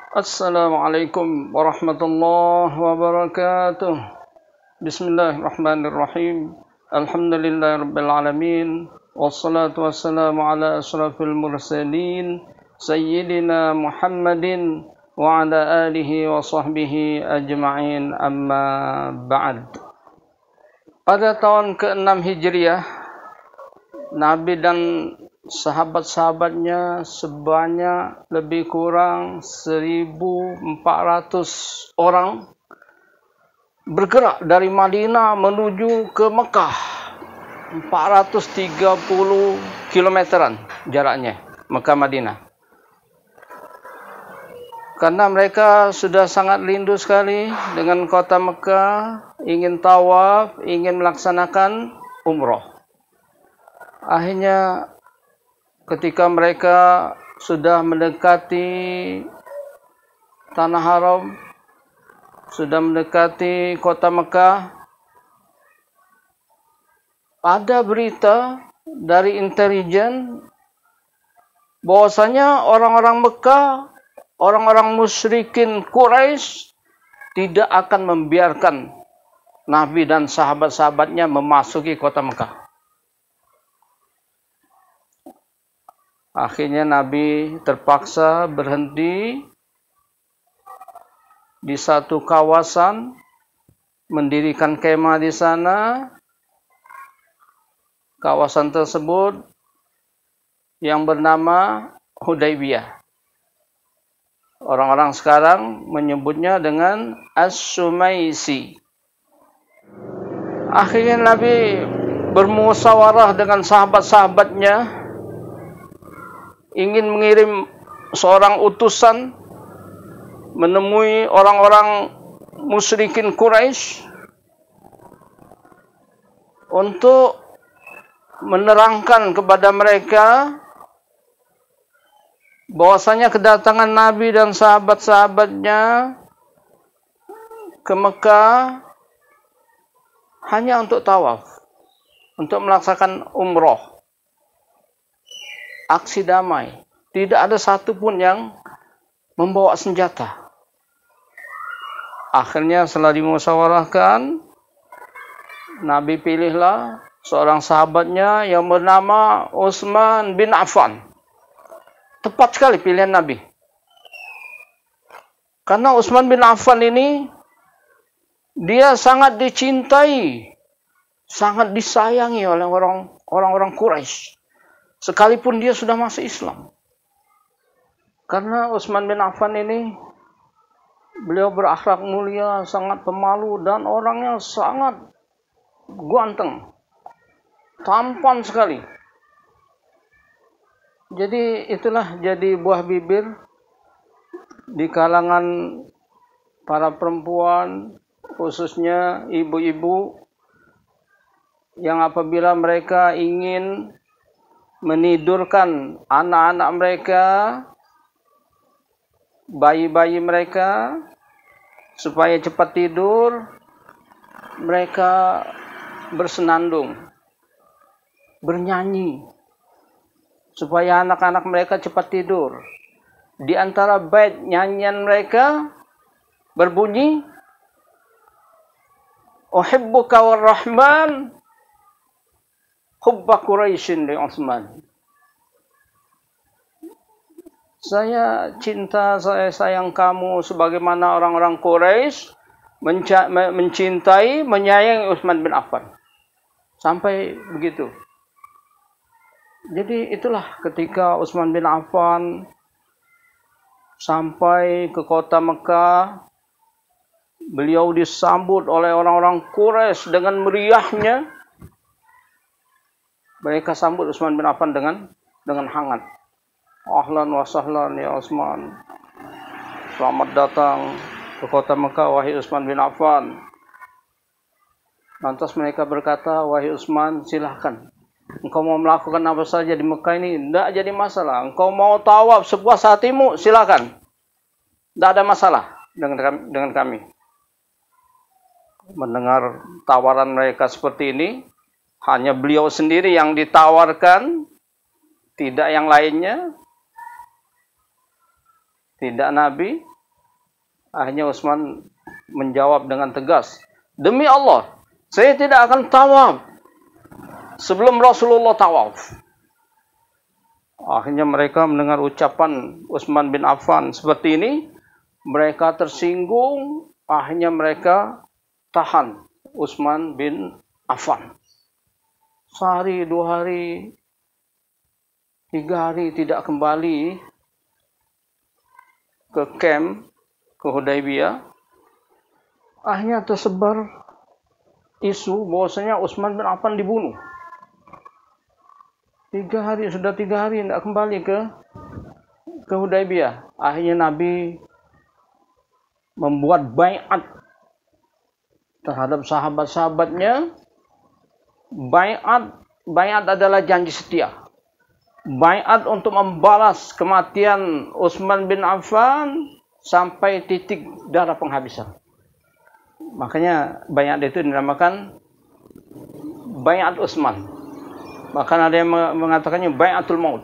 Assalamualaikum warahmatullahi wabarakatuh. Bismillahirrahmanirrahim. Alhamdulillahirabbil alamin. Wassalatu wassalamu ala asyrafil mursalin sayyidina Muhammadin wa ala alihi wa sahbihi ajma'in, amma ba'd. Pada tahun ke-6 Hijriah, Nabi dan sahabat-sahabatnya sebanyak lebih kurang 1.400 orang bergerak dari Madinah menuju ke Mekah. 430 kilometeran jaraknya Mekah Madinah. Karena mereka sudah sangat rindu sekali dengan kota Mekah, ingin tawaf, ingin melaksanakan umroh. Akhirnya ketika mereka sudah mendekati Tanah Haram, sudah mendekati kota Mekah, ada berita dari intelijen bahwasanya orang-orang Mekah, orang-orang musyrikin Quraisy tidak akan membiarkan Nabi dan sahabat-sahabatnya memasuki kota Mekah. Akhirnya Nabi terpaksa berhenti di satu kawasan, mendirikan kemah di sana. Kawasan tersebut yang bernama Hudaybiyah. Orang-orang sekarang menyebutnya dengan As-Sumaisi. Akhirnya Nabi bermusyawarah dengan sahabat-sahabatnya, ingin mengirim seorang utusan menemui orang-orang musyrikin Quraisy untuk menerangkan kepada mereka bahwasanya kedatangan Nabi dan sahabat-sahabatnya ke Mekah hanya untuk tawaf, untuk melaksanakan umroh, aksi damai. Tidak ada satupun yang membawa senjata. Akhirnya setelah dimusyawarahkan, Nabi pilihlah seorang sahabatnya yang bernama Utsman bin Affan. Tepat sekali pilihan Nabi. Karena Utsman bin Affan ini, dia sangat dicintai, sangat disayangi oleh orang-orang Quraisy. Sekalipun dia sudah masuk Islam. Karena Utsman bin Affan ini, beliau berakhlak mulia, sangat pemalu, dan orangnya sangat ganteng, tampan sekali. Jadi itulah jadi buah bibir di kalangan para perempuan, khususnya ibu-ibu, yang apabila mereka ingin menidurkan anak-anak mereka, bayi-bayi mereka, supaya cepat tidur, mereka bersenandung, bernyanyi, supaya anak-anak mereka cepat tidur. Di antara bait nyanyian mereka berbunyi, "Uhibbuka war-Rahman, hubba Quraisyin li Utsman." Saya cinta, saya sayang kamu sebagaimana orang-orang Quraisy mencintai, menyayangi Utsman bin Affan. Sampai begitu. Jadi itulah ketika Utsman bin Affan sampai ke kota Mekah, beliau disambut oleh orang-orang Quraisy dengan meriahnya. Mereka sambut Utsman bin Affan dengan hangat. Ahlan wa sahlan ya Utsman. Selamat datang ke kota Mekah, wahai Utsman bin Affan. Lantas mereka berkata, wahai Utsman, silahkan. Engkau mau melakukan apa saja di Mekah ini, tidak jadi masalah. Engkau mau tawaf sepuas hatimu, silakan. Tidak ada masalah dengan kami. Mendengar tawaran mereka seperti ini, hanya beliau sendiri yang ditawarkan, tidak yang lainnya. Tidak Nabi, Akhirnya Utsman menjawab dengan tegas, demi Allah, saya tidak akan tawaf sebelum Rasulullah tawaf. Akhirnya mereka mendengar ucapan Utsman bin Affan seperti ini, mereka tersinggung, akhirnya mereka tahan Utsman bin Affan. Sehari, 2 hari, 3 hari tidak kembali ke camp, ke Hudaybiyah. Akhirnya tersebar isu bahwasanya Utsman bin Affan dibunuh. 3 hari, sudah 3 hari tidak kembali ke Hudaybiyah. Akhirnya Nabi membuat baiat terhadap sahabat-sahabatnya. Baiat adalah janji setia. Baiat untuk membalas kematian Utsman bin Affan sampai titik darah penghabisan. Makanya baiat itu dinamakan baiat Utsman. Bahkan ada yang mengatakannya baiatul maut.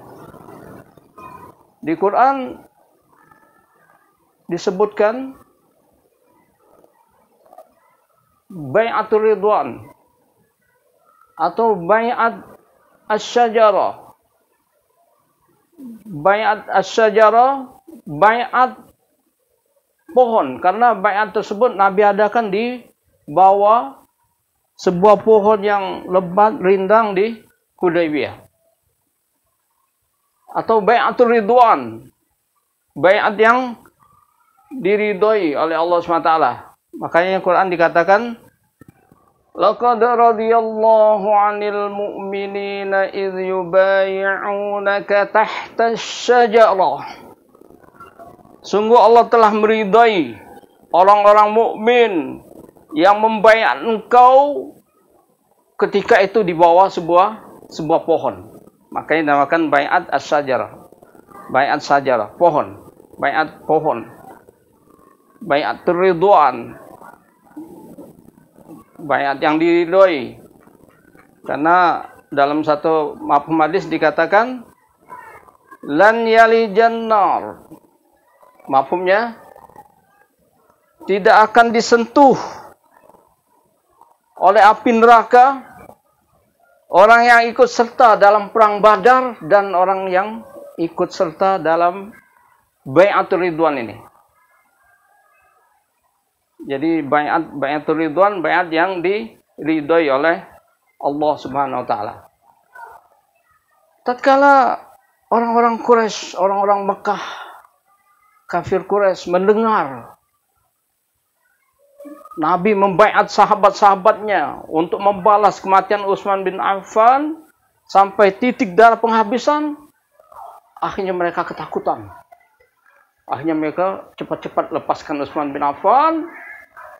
Di Quran disebutkan baiatul ridwan atau baiat asy-syajarah. Baiat asy-syajarah, baiat pohon, karena baiat tersebut Nabi adakan di bawah sebuah pohon yang lebat rindang di Hudaybiyah. Atau baiatul ridwan, baiat yang diridhoi oleh Allah SWT. Makanya Quran dikatakan, laqad radiyallahu 'anil mu'minina idh yubayyi'unaka tahta asy-syajarah. Sungguh Allah telah meridai orang-orang mukmin yang membaiat engkau ketika itu di bawah sebuah pohon. Makanya dinamakan baiat asy-syajarah. Baiat syajarah, pohon. Baiat pohon. Baiat ridwan. Baiat yang diridhoi. Karena dalam satu mafhum hadis dikatakan lan yalijan nar. Mafhumnya tidak akan disentuh oleh api neraka orang yang ikut serta dalam perang Badar dan orang yang ikut serta dalam baiatul ridwan ini. Jadi baiatul ridwan, baiat yang diridhoi oleh Allah Subhanahu wa taala. Tatkala orang-orang Quraisy, orang-orang Mekah, kafir Quraisy mendengar Nabi membaiat sahabat-sahabatnya untuk membalas kematian Utsman bin Affan sampai titik darah penghabisan, akhirnya mereka ketakutan. Akhirnya mereka cepat-cepat lepaskan Utsman bin Affan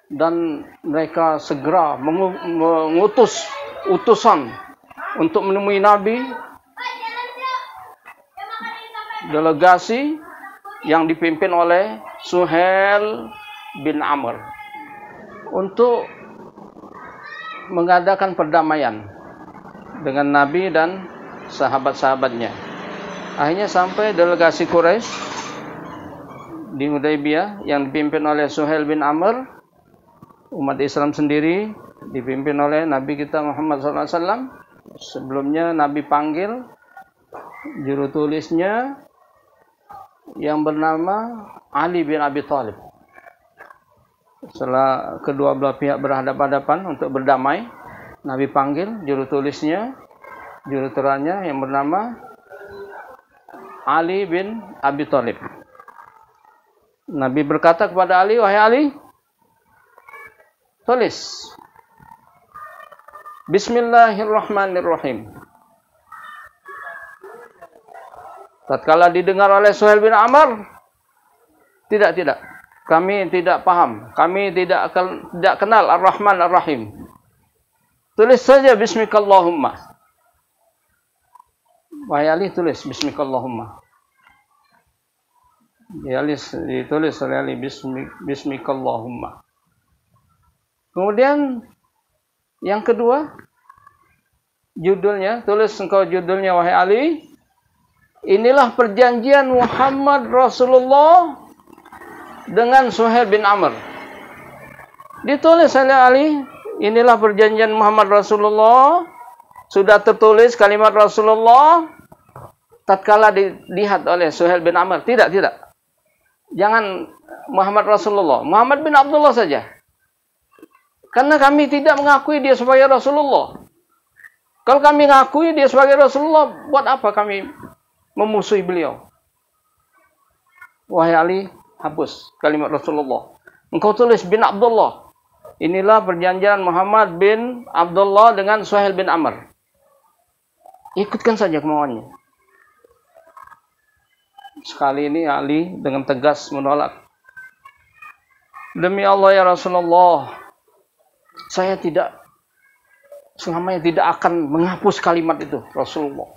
dan mereka segera mengutus utusan untuk menemui Nabi. Delegasi yang dipimpin oleh Suhail bin Amr untuk mengadakan perdamaian dengan Nabi dan sahabat-sahabatnya. Akhirnya sampai delegasi Quraisy di Hudaybiyah yang dipimpin oleh Suhail bin Amr, umat Islam sendiri dipimpin oleh Nabi kita Muhammad SAW. Sebelumnya Nabi panggil juru tulisnya yang bernama Ali bin Abi Thalib. Setelah kedua belah pihak berhadapan-hadapan untuk berdamai, Nabi panggil juru tulisnya, juru terangnya yang bernama Ali bin Abi Thalib. Nabi berkata kepada Ali, wahai Ali, tulis Bismillahirrahmanirrahim. Tatkala didengar oleh Suhail bin Amr, tidak. Kami tidak paham. Kami tidak kenal Ar-Rahman Ar-Rahim. Tulis saja Bismikallahumma. Wahai Ali, tulis Bismikallahumma. Ditulis oleh Ali Bismikallahumma. Kemudian yang kedua, judulnya, tulis engkau judulnya wahai Ali. Inilah perjanjian Muhammad Rasulullah dengan Suhail bin Amr. Ditulis oleh Ali, inilah perjanjian Muhammad Rasulullah. Sudah tertulis kalimat Rasulullah tatkala dilihat oleh Suhail bin Amr. Tidak. Jangan Muhammad Rasulullah, Muhammad bin Abdullah saja. Karena kami tidak mengakui dia sebagai Rasulullah. Kalau kami mengakui dia sebagai Rasulullah, buat apa kami memusuhi beliau? Wahai Ali, hapus kalimat Rasulullah. Engkau tulis bin Abdullah. Inilah perjanjian Muhammad bin Abdullah dengan Suhail bin Amr. Ikutkan saja kemauannya. Sekali ini Ali dengan tegas menolak. Demi Allah ya Rasulullah, saya selamanya tidak akan menghapus kalimat itu, Rasulullah.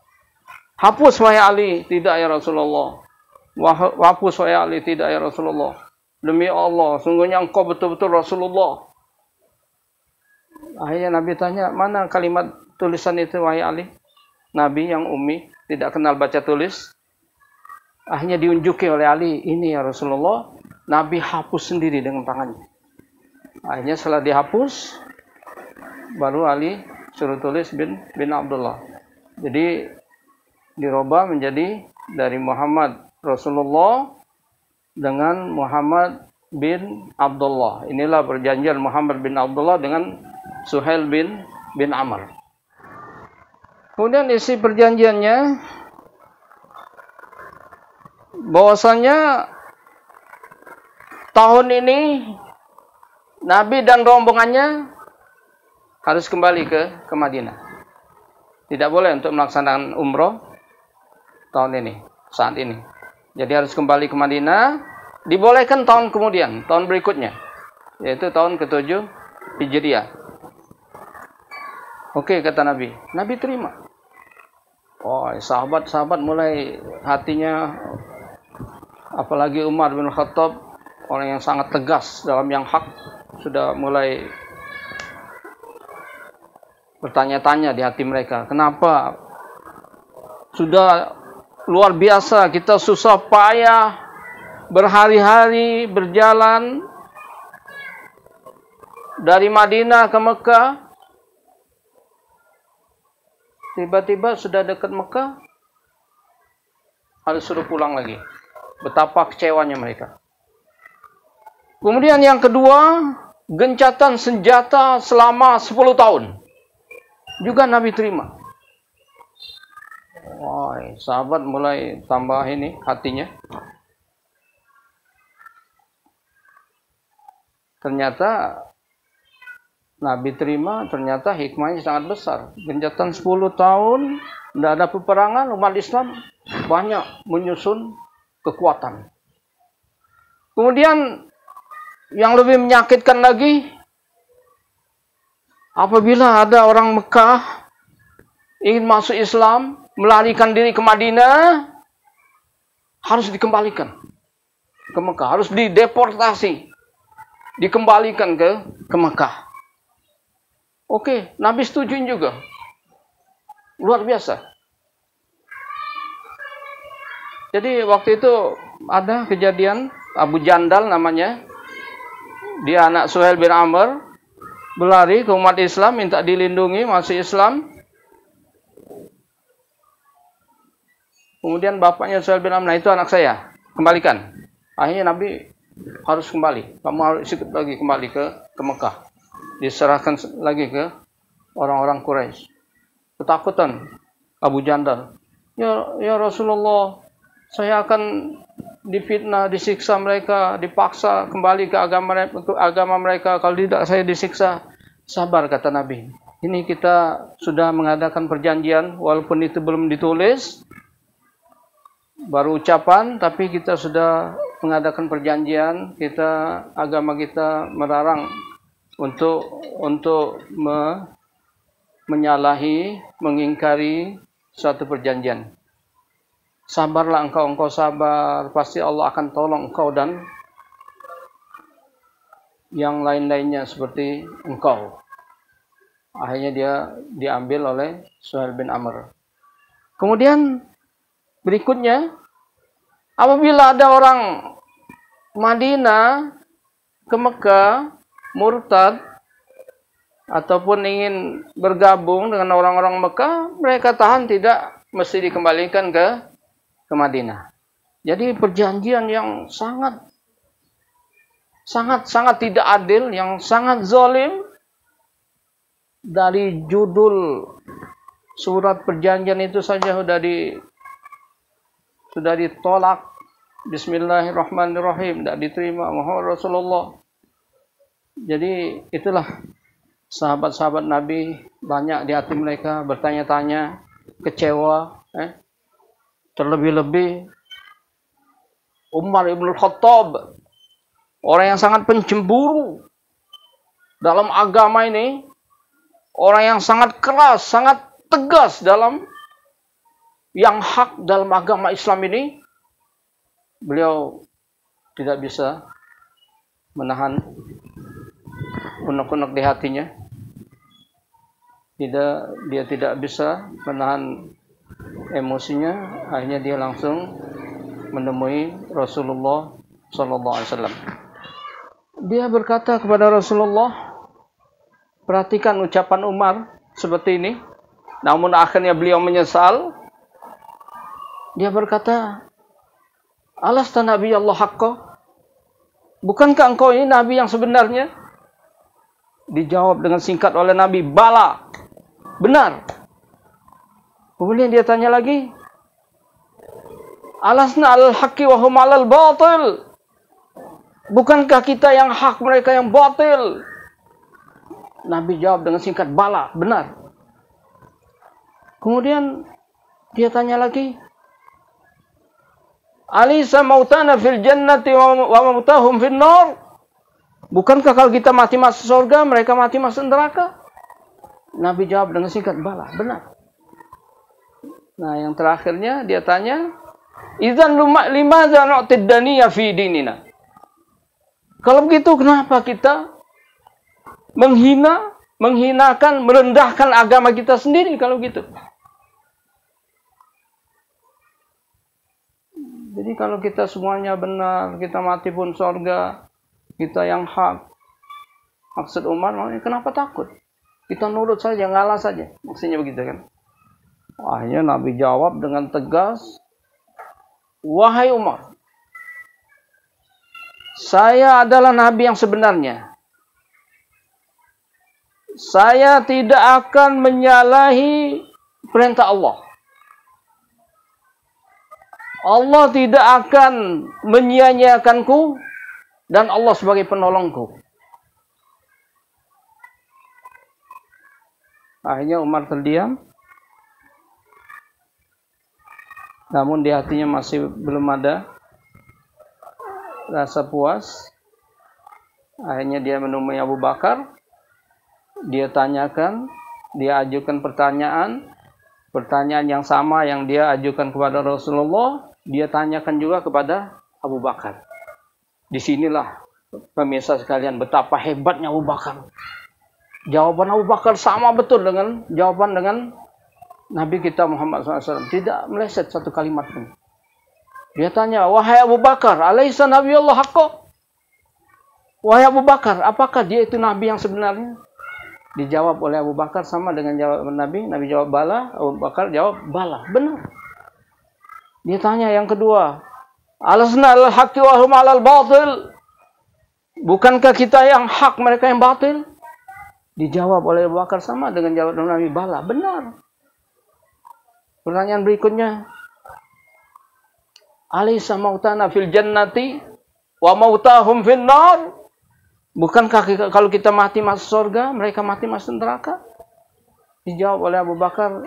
Hapus wahai Ali, tidak ya Rasulullah. Hapus wahai Ali, tidak ya Rasulullah. Demi Allah, sungguhnya engkau betul-betul Rasulullah. Akhirnya Nabi tanya, mana kalimat tulisan itu wahai Ali? Nabi yang ummi, tidak kenal baca tulis. Akhirnya diunjuki oleh Ali, ini ya Rasulullah. Nabi hapus sendiri dengan tangannya. Akhirnya setelah dihapus, baru Ali suruh tulis bin Abdullah. Jadi dirubah menjadi dari Muhammad Rasulullah dengan Muhammad bin Abdullah. Inilah perjanjian Muhammad bin Abdullah dengan Suhail bin Amr. Kemudian isi perjanjiannya bahwasanya tahun ini Nabi dan rombongannya harus kembali ke Madinah. Tidak boleh untuk melaksanakan umroh tahun ini, saat ini. Jadi harus kembali ke Madinah. Dibolehkan tahun kemudian, tahun berikutnya, yaitu tahun ke-7 Hijriah. Oke, kata Nabi. Nabi terima. Oh, sahabat-sahabat mulai hatinya, apalagi Umar bin Khattab, orang yang sangat tegas dalam yang hak, sudah mulai bertanya-tanya di hati mereka. Kenapa? Sudah luar biasa, kita susah payah, berhari-hari berjalan dari Madinah ke Mekah. Tiba-tiba sudah dekat Mekah, harus suruh pulang lagi. Betapa kecewanya mereka. Kemudian yang kedua, gencatan senjata selama 10 tahun. Juga Nabi terima. Wah, sahabat mulai tambah ini hatinya. Ternyata Nabi terima, ternyata hikmahnya sangat besar. Gencatan 10 tahun, tidak ada peperangan, umat Islam banyak menyusun kekuatan. Kemudian yang lebih menyakitkan lagi, apabila ada orang Mekah ingin masuk Islam, melarikan diri ke Madinah, harus dikembalikan ke Mekah, harus dideportasi, dikembalikan ke Mekah. Oke, Nabi setujuin juga. Luar biasa. Jadi waktu itu ada kejadian, Abu Jandal namanya, dia anak Suhail bin Amr, berlari ke umat Islam, minta dilindungi, masuk Islam. Kemudian bapaknya Suhail bin Amr, nah itu anak saya, kembalikan. Akhirnya Nabi harus kembali, kamu harus ikut lagi kembali ke Mekah. Diserahkan lagi ke orang-orang Quraisy. Ketakutan Abu Jandal. Ya Rasulullah, saya akan difitnah, disiksa mereka, dipaksa kembali ke agama mereka. Kalau tidak, saya disiksa. Sabar, kata Nabi. Ini kita sudah mengadakan perjanjian, walaupun itu belum ditulis, baru ucapan, tapi kita sudah mengadakan perjanjian. Agama kita melarang untuk menyalahi, mengingkari suatu perjanjian. Sabarlah engkau sabar, pasti Allah akan tolong engkau dan yang lain-lainnya seperti engkau. Akhirnya dia diambil oleh Suhail bin Amr. Kemudian berikutnya, apabila ada orang Madinah ke Mekah, murtad, ataupun ingin bergabung dengan orang-orang Mekah, mereka tahan tidak, mesti dikembalikan ke Madinah. Jadi perjanjian yang sangat tidak adil, yang sangat zalim. Dari judul surat perjanjian itu saja sudah ditolak. Bismillahirrahmanirrahim, tidak diterima Muhammad Rasulullah. Jadi itulah sahabat-sahabat Nabi, banyak di hati mereka bertanya-tanya, kecewa. Terlebih-lebih Umar ibn Khattab, orang yang sangat pencemburu dalam agama ini, orang yang sangat keras, sangat tegas dalam yang hak dalam agama Islam ini. Beliau tidak bisa menahan unek-unek di hatinya. Dia tidak bisa menahan emosinya. Akhirnya dia langsung menemui Rasulullah SAW. Dia berkata kepada Rasulullah, perhatikan ucapan Umar seperti ini. Namun akhirnya beliau menyesal. Dia berkata, alasta Nabi Allah haqqa? Bukankah engkau ini Nabi yang sebenarnya? Dijawab dengan singkat oleh Nabi, bala, benar. Kemudian dia tanya lagi, alasna al-haqqi wa hum alal batil? Bukankah kita yang hak, mereka yang batil? Nabi jawab dengan singkat, bala, benar. Kemudian dia tanya lagi, alisa mautana fil jannati wa mautahum fil nar? Bukankah kalau kita mati masuk surga, mereka mati masuk neraka? Nabi jawab dengan singkat, bala, benar. Nah, yang terakhirnya dia tanya, idzan limadza nu'tid daniyya fi dinina? Kalau begitu kenapa kita menghinakan, merendahkan agama kita sendiri kalau gitu? Jadi kalau kita semuanya benar, kita mati pun surga, kita yang hak. Maksud Umar, kenapa takut? Kita nurut saja, ngalah saja. Maksudnya begitu kan. Akhirnya Nabi jawab dengan tegas, wahai Umar, saya adalah Nabi yang sebenarnya. Saya tidak akan menyalahi perintah Allah. Allah tidak akan menyia-nyiakanku dan Allah sebagai penolongku. Akhirnya Umar terdiam. Namun di hatinya masih belum ada rasa puas. Akhirnya dia menemui Abu Bakar. Dia tanyakan, dia ajukan pertanyaan yang sama yang dia ajukan kepada Rasulullah, dia tanyakan juga kepada Abu Bakar. Disinilah pemirsa sekalian betapa hebatnya Abu Bakar. Jawaban Abu Bakar sama betul dengan jawaban dengan Nabi kita Muhammad SAW. Tidak meleset satu kalimat pun. Dia tanya, wahai Abu Bakar, alaisa Nabi Allah haqqa? Wahai Abu Bakar, apakah dia itu Nabi yang sebenarnya? Dijawab oleh Abu Bakar sama dengan jawaban Nabi. Nabi jawab bala, Abu Bakar jawab bala, benar. Dia tanya yang kedua, alasna al-haqqi wa hum 'alal batil? Bukankah kita yang hak, mereka yang batil? Dijawab oleh Abu Bakar sama dengan jawaban Nabi, bala, benar. Pertanyaan berikutnya, alaysa mautana fil jannati wa mautahum fil nar? Bukankah kalau kita mati masuk surga, mereka mati masuk neraka? Dijawab oleh Abu Bakar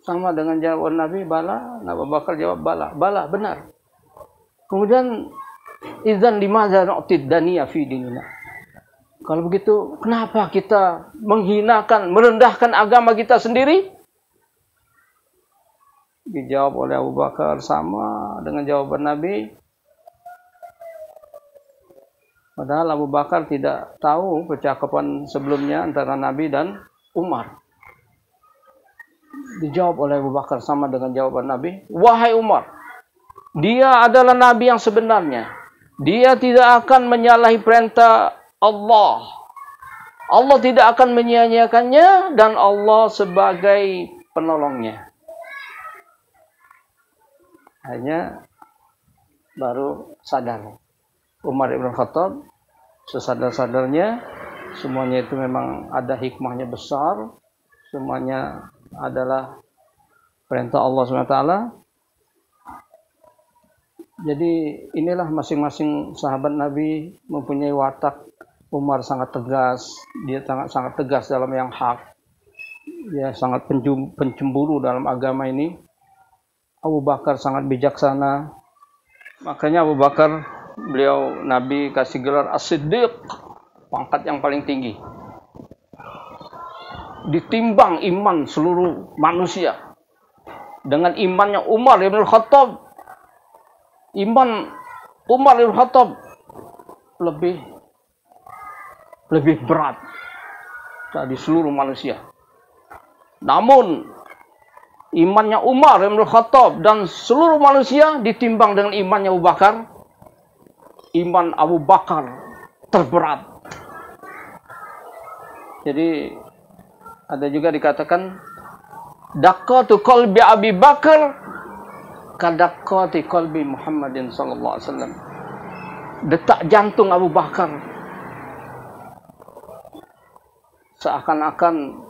sama dengan jawaban Nabi, bala. Abu Bakar jawab bala, bala, benar. Kemudian, idzan limadza nu'tid daniyya fi dinina? Kalau begitu, kenapa kita menghinakan, merendahkan agama kita sendiri? Dijawab oleh Abu Bakar sama dengan jawaban Nabi. Padahal Abu Bakar tidak tahu percakapan sebelumnya antara Nabi dan Umar. Dijawab oleh Abu Bakar sama dengan jawaban Nabi. Wahai Umar, dia adalah Nabi yang sebenarnya. Dia tidak akan menyalahi perintah Allah. Allah tidak akan menyia-nyiakannya dan Allah sebagai penolongnya. Hanya baru sadar. Umar Ibn Khattab sesadar-sadarnya semuanya itu memang ada hikmahnya besar. Semuanya adalah perintah Allah SWT. Jadi inilah masing-masing sahabat Nabi mempunyai watak. Umar sangat tegas, dia sangat tegas dalam yang hak. Dia sangat pencemburu dalam agama ini. Abu Bakar sangat bijaksana. Makanya Abu Bakar, beliau Nabi kasih gelar As-Siddiq, pangkat yang paling tinggi. Ditimbang iman seluruh manusia dengan imannya Umar Ibn Khattab. Iman Umar Ibn Khattab lebih berat dari seluruh manusia. Namun imannya Umar Ibn Khattab dan seluruh manusia ditimbang dengan imannya Abu Bakar. Iman Abu Bakar terberat. Jadi ada juga dikatakan daqqatu qalbi Abi Bakar kadaqqati qalbi Muhammadin sallallahu alaihi wasallam. Detak jantung Abu Bakar seakan-akan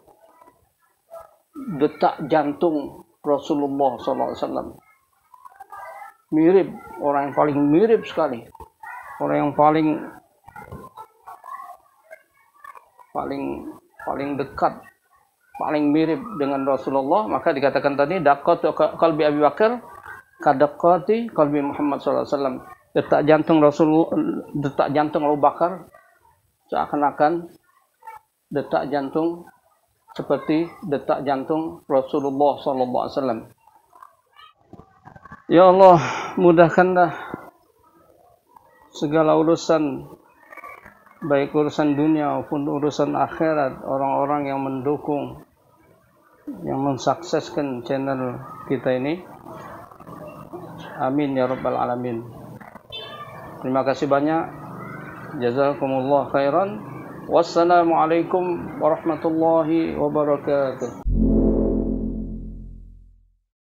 detak jantung Rasulullah sallallahu alaihi wasallam. Mirip, orang yang paling mirip sekali. Orang yang paling dekat, paling mirip dengan Rasulullah, maka dikatakan tadi daqqatu qalbi Abi Bakar kadaqqati qalbi Muhammad sallallahu alaihi wasallam. Detak jantung Rasulullah, detak jantung Abu Bakar seakan-akan detak jantung seperti detak jantung Rasulullah sallallahu alaihi wasallam. Ya Allah, mudahkanlah segala urusan, baik urusan dunia maupun urusan akhirat, orang-orang yang mendukung, yang mensukseskan channel kita ini. Amin ya rabbal alamin. Terima kasih banyak. Jazakumullah khairan. Wassalamualaikum warahmatullahi wabarakatuh.